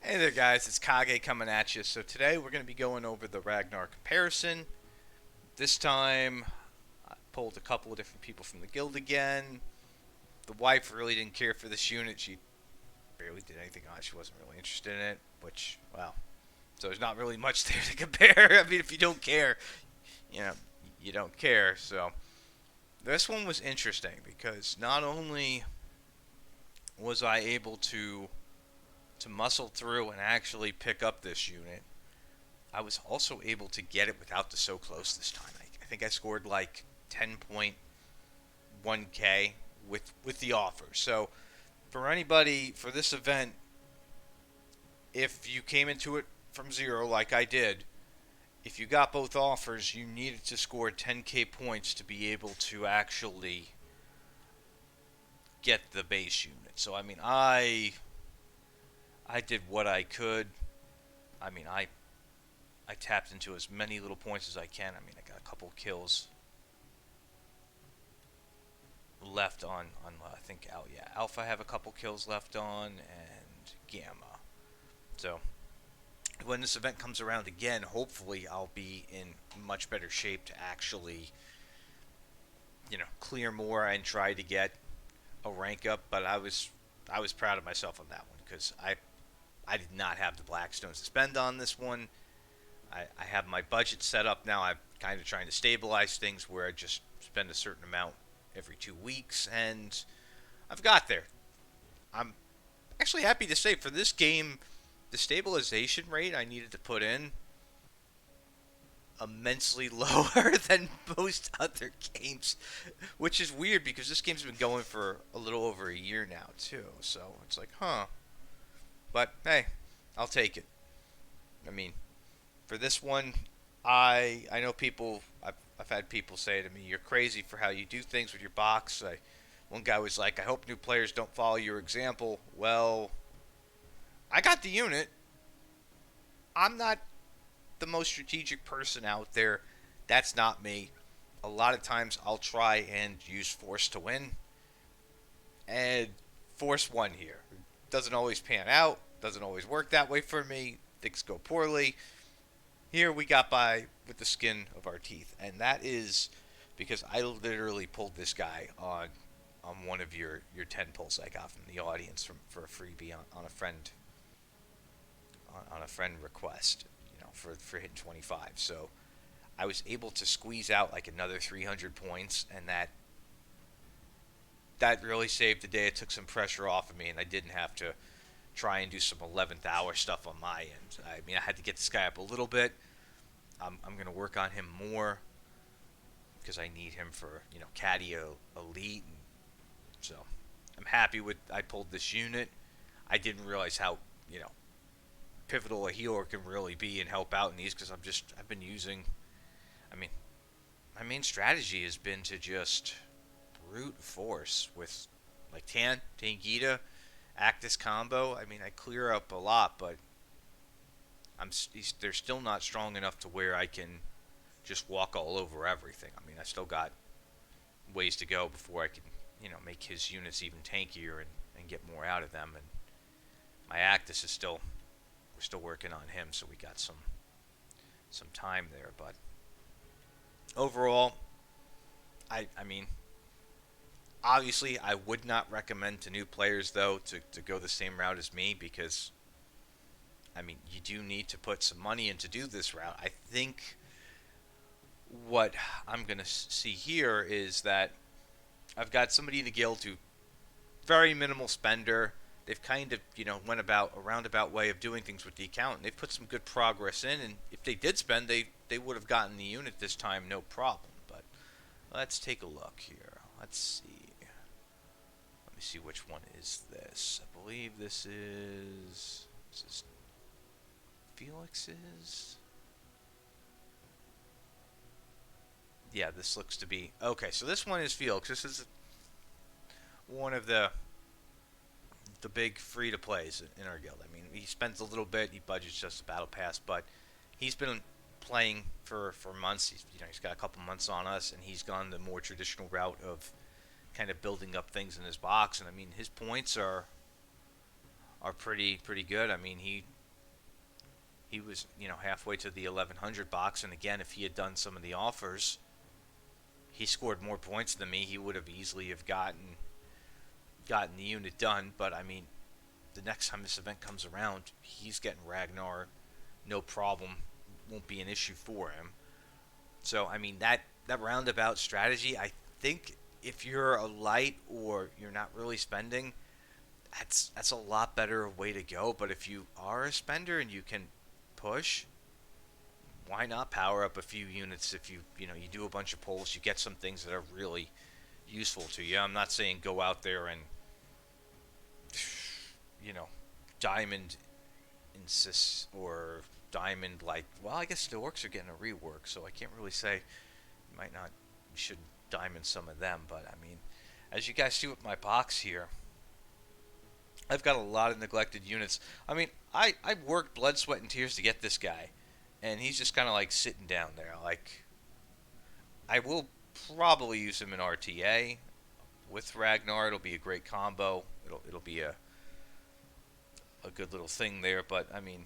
Hey there, guys. It's Kage coming at you. So today we're going to be going over the Ragnar comparison. This time, I pulled a couple of different people from the guild again. The wife really didn't care for this unit. She barely did anything on it. She wasn't really interested in it, which, well, so there's not really much there to compare. I mean, if you don't care, you know, you don't care. So this one was interesting because not only was I able to muscle through and actually pick up this unit, I was also able to get it without the so close this time. I think I scored like 10.1k with the offer. So for anybody for this event, if you came into it from zero like I did, if you got both offers, you needed to score 10k points to be able to actually get the base unit. So I mean, I did what I could. I mean, I tapped into as many little points as I can. I mean, I got a couple kills left on I think Alpha I have a couple kills left on, and Gamma. So when this event comes around again, hopefully I'll be in much better shape to actually, clear more and try to get a rank up. But I was proud of myself on that one because I did not have the Blackstones to spend on this one. I have my budget set up now. I'm kind of trying to stabilize things where I just spend a certain amount every 2 weeks, and I've got there. I'm actually happy to say for this game, the stabilization rate I needed to put in immensely lower than most other games, which is weird because this game's been going for a little over a year now too. So it's like, huh. But hey, I'll take it. I mean, for this one, I know people. I've had people say to me, "You're crazy for how you do things with your box." One guy was like, "I hope new players don't follow your example." Well, I got the unit. I'm not the most strategic person out there. That's not me. A lot of times I'll try and use force to win, and force won here. Doesn't always pan out. Doesn't always work that way for me. Things go poorly. Here we got by with the skin of our teeth, and that is because I literally pulled this guy on one of your 10 pulls I got from the audience for a freebie on a friend on a friend request, for hitting 25. So I was able to squeeze out like another 300 points, and that really saved the day. It took some pressure off of me, and I didn't have to try and do some 11th hour stuff on my end. I mean, I had to get this guy up a little bit. I'm going to work on him more because I need him for, Caddy Elite. And so I'm happy with I pulled this unit. I didn't realize how, pivotal a healer can really be and help out in these because I've been using, I mean, my main strategy has been to just brute force with like Tangita, Actus combo. I mean, I clear up a lot, but they're still not strong enough to where I can just walk all over everything. I mean, I still got ways to go before I can, make his units even tankier and get more out of them. And my Actus is still, we're still working on him, so we got some time there. But overall, I mean, obviously, I would not recommend to new players though to go the same route as me because I mean, you do need to put some money in to do this route. I think what I'm going to see here is that I've got somebody in the guild who very minimal spender. They've kind of, went about a roundabout way of doing things with the account, and they've put some good progress in. And if they did spend, they would have gotten the unit this time, no problem. But let's take a look here. Let's see. Let me see which one is this. I believe this is Felix's. Yeah, this looks to be okay. So this one is Felix. This is one of the big free to plays in our guild. I mean, he spends a little bit. He budgets just a battle pass, but he's been playing for months. He's got a couple months on us, and he's gone the more traditional route of kind of building up things in his box. And I mean, his points are pretty good. I mean, He was, halfway to the 1100 box, and again, if he had done some of the offers, he scored more points than me. He would have easily have gotten the unit done. But I mean, the next time this event comes around, he's getting Ragnar, no problem. Won't be an issue for him. So I mean, that roundabout strategy, I think if you're a light or you're not really spending, that's a lot better way to go. But if you are a spender and you can push, why not power up a few units? If you do a bunch of pulls, you get some things that are really useful to you. I'm not saying go out there and diamond insists or diamond, like, well, I guess the orcs are getting a rework, so I can't really say you should diamond some of them. But I mean, as you guys see with my box here, I've got a lot of neglected units. I mean, I worked blood, sweat, and tears to get this guy, and he's just kind of like sitting down there. Like, I will probably use him in RTA with Ragnar. It'll be a great combo. It'll be a good little thing there. But I mean,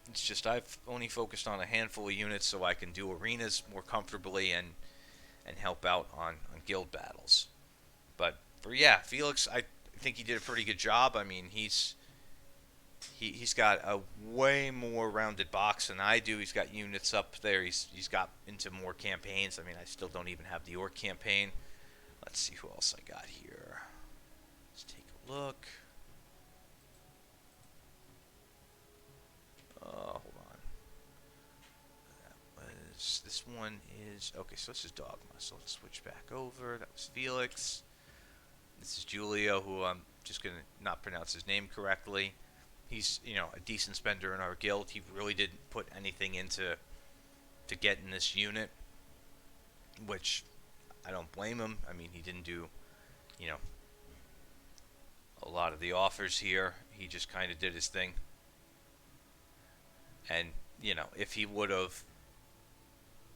it's just I've only focused on a handful of units so I can do arenas more comfortably and help out on guild battles. But Felix, I think he did a pretty good job. I mean, he's got a way more rounded box than I do. He's got units up there. He's got into more campaigns. I mean, I still don't even have the orc campaign. Let's see who else I got here. Let's take a look. Hold on. This one is okay. So this is Dogma. So let's switch back over. That was Felix. This is Julio, who I'm just gonna not pronounce his name correctly. He's a decent spender in our guild. He really didn't put anything into getting this unit, which I don't blame him. I mean, he didn't do a lot of the offers here. He just kind of did his thing. And if he would have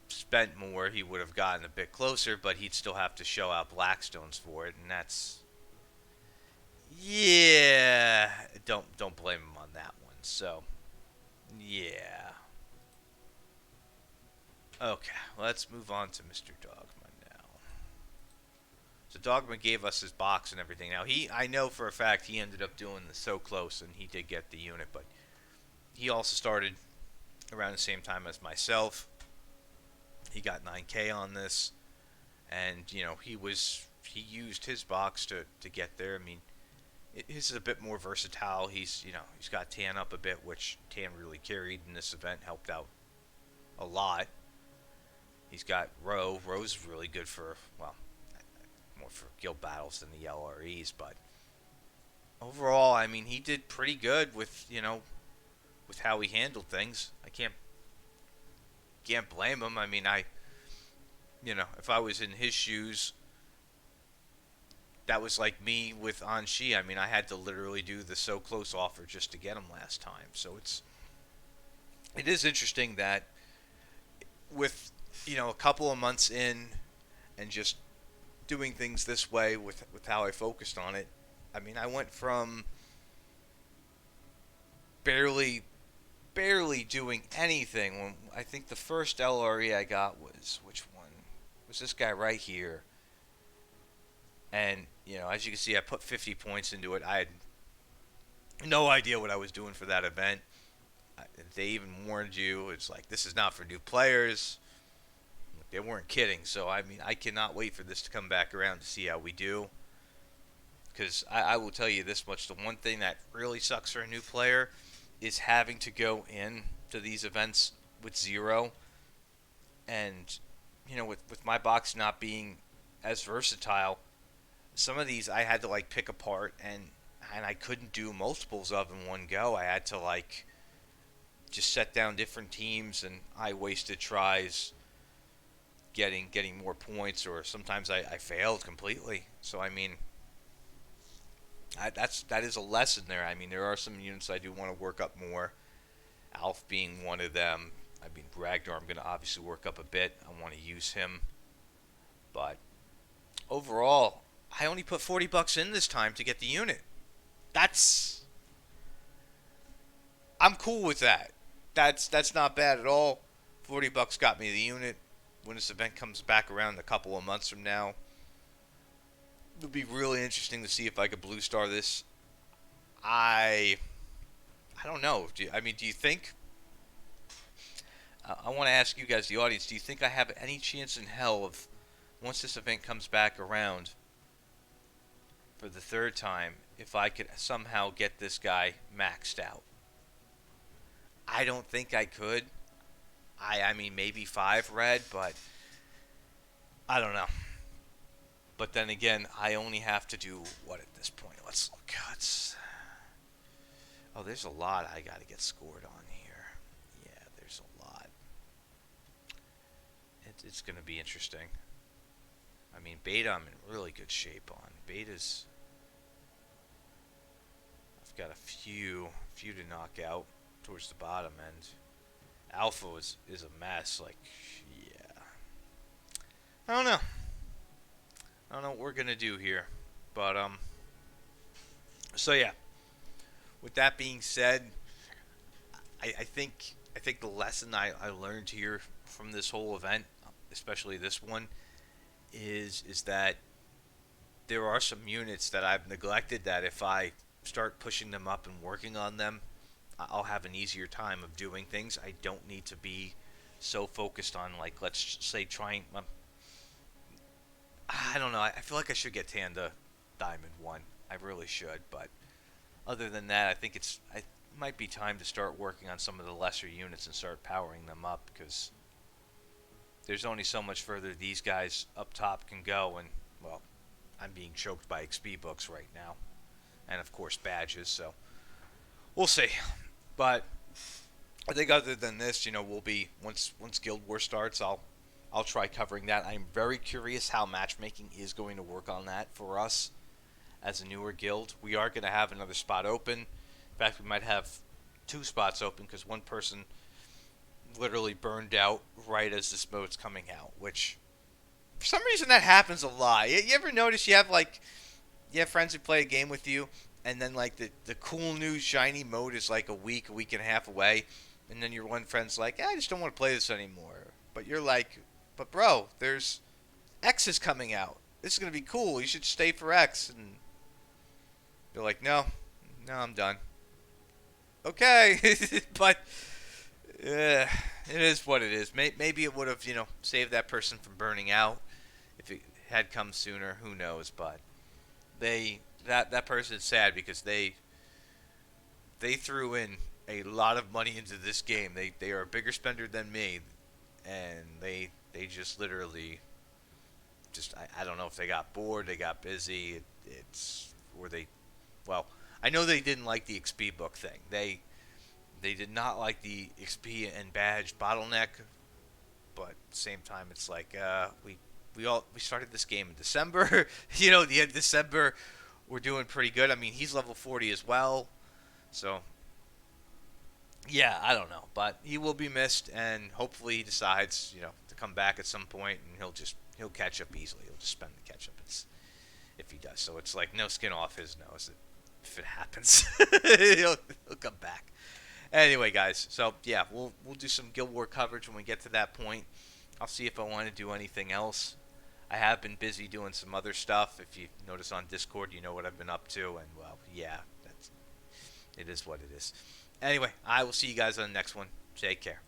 spent more, he would have gotten a bit closer, but he'd still have to show out Blackstones for it, and that's don't blame him on that one. So yeah. Okay, let's move on to Mr. Dogma now. So Dogma gave us his box and everything. Now I know for a fact he ended up doing the so close and he did get the unit, but he also started around the same time as myself. He got 9K on this, and he used his box to get there. I mean, his is a bit more versatile. He's got Tan up a bit, which Tan really carried in this event, helped out a lot. He's got Roe. Roe's really good for, well, more for guild battles than the LREs, but overall, I mean, he did pretty good with with how he handled things. I can't blame him. I mean, if I was in his shoes, that was like me with Anshi. I mean, I had to literally do the so close offer just to get him last time. So it is interesting that with a couple of months in and just doing things this way with how I focused on it. I mean, I went from barely doing anything when I think the first LRE I got was, which one? Was this guy right here. And, as you can see, I put 50 points into it. I had no idea what I was doing for that event. They even warned you, it's like, this is not for new players. They weren't kidding. So, I mean, I cannot wait for this to come back around to see how we do. Because I will tell you this much. The one thing that really sucks for a new player is having to go in to these events with 0. And, with my box not being as versatile, some of these I had to, like, pick apart, and I couldn't do multiples of in one go. I had to, like, just set down different teams, and I wasted tries getting more points, or sometimes I failed completely. So, I mean, that is a lesson there. I mean, there are some units I do want to work up more. Alf being one of them. I mean, Ragnar, I'm going to obviously work up a bit. I want to use him. But overall, I only put $40 in this time to get the unit. I'm cool with that. That's not bad at all. $40 got me the unit. When this event comes back around a couple of months from now, it'll be really interesting to see if I could blue star this. I I don't know. Do you think? I want to ask you guys, the audience. Do you think I have any chance in hell of once this event comes back around for the third time, if I could somehow get this guy maxed out? I don't think I could. I mean maybe 5 red, but I don't know. But then again, I only have to do what at this point? Let's look. Oh, there's a lot I got to get scored on here. Yeah, there's a lot. It's going to be interesting. I mean, beta I'm in really good shape on. Beta's I've got a few to knock out towards the bottom end. Alpha is a mess. Like, yeah. I don't know. I don't know what we're gonna do here, but So yeah. With that being said, I think the lesson I learned here from this whole event, especially this one, is that there are some units that I've neglected that if I start pushing them up and working on them, I'll have an easier time of doing things. I don't need to be so focused on, like, let's say trying. I don't know. I feel like I should get Tanda Diamond 1. I really should, but other than that, I think it might be time to start working on some of the lesser units and start powering them up, because there's only so much further these guys up top can go, and, well, I'm being choked by XP books right now, and of course badges, so we'll see. But I think other than this, we'll be once Guild War starts, I'll try covering that. I'm very curious how matchmaking is going to work on that for us as a newer guild. We are going to have another spot open. In fact, we might have 2 spots open because one person literally burned out right as this mode's coming out, which for some reason that happens a lot. You ever notice you have friends who play a game with you, and then like the cool new shiny mode is like a week and a half away, and then your one friend's like, I just don't want to play this anymore. But you're like, but bro, there's X is coming out. This is gonna be cool. You should stay for X. And they're like, no, I'm done. Okay, but it is what it is. Maybe it would have, saved that person from burning out if it had come sooner. Who knows? But that person is sad because they threw in a lot of money into this game. They are a bigger spender than me, and they just literally I don't know if they got bored, they got busy. It's or they well, I know they didn't like the XP book thing. They did not like the XP and badge bottleneck, but at the same time, it's like we started this game in December. The end of December, we're doing pretty good. I mean, he's level 40 as well, so yeah, I don't know, but he will be missed, and hopefully he decides, to come back at some point, and he'll catch up easily. He'll just spend the catch up if he does. So it's like no skin off his nose if it happens. he'll come back. Anyway, guys, so yeah, we'll do some Guild War coverage when we get to that point. I'll see if I want to do anything else. I have been busy doing some other stuff. If you notice on Discord, you know what I've been up to, and well, yeah, it is what it is. Anyway, I will see you guys on the next one. Take care.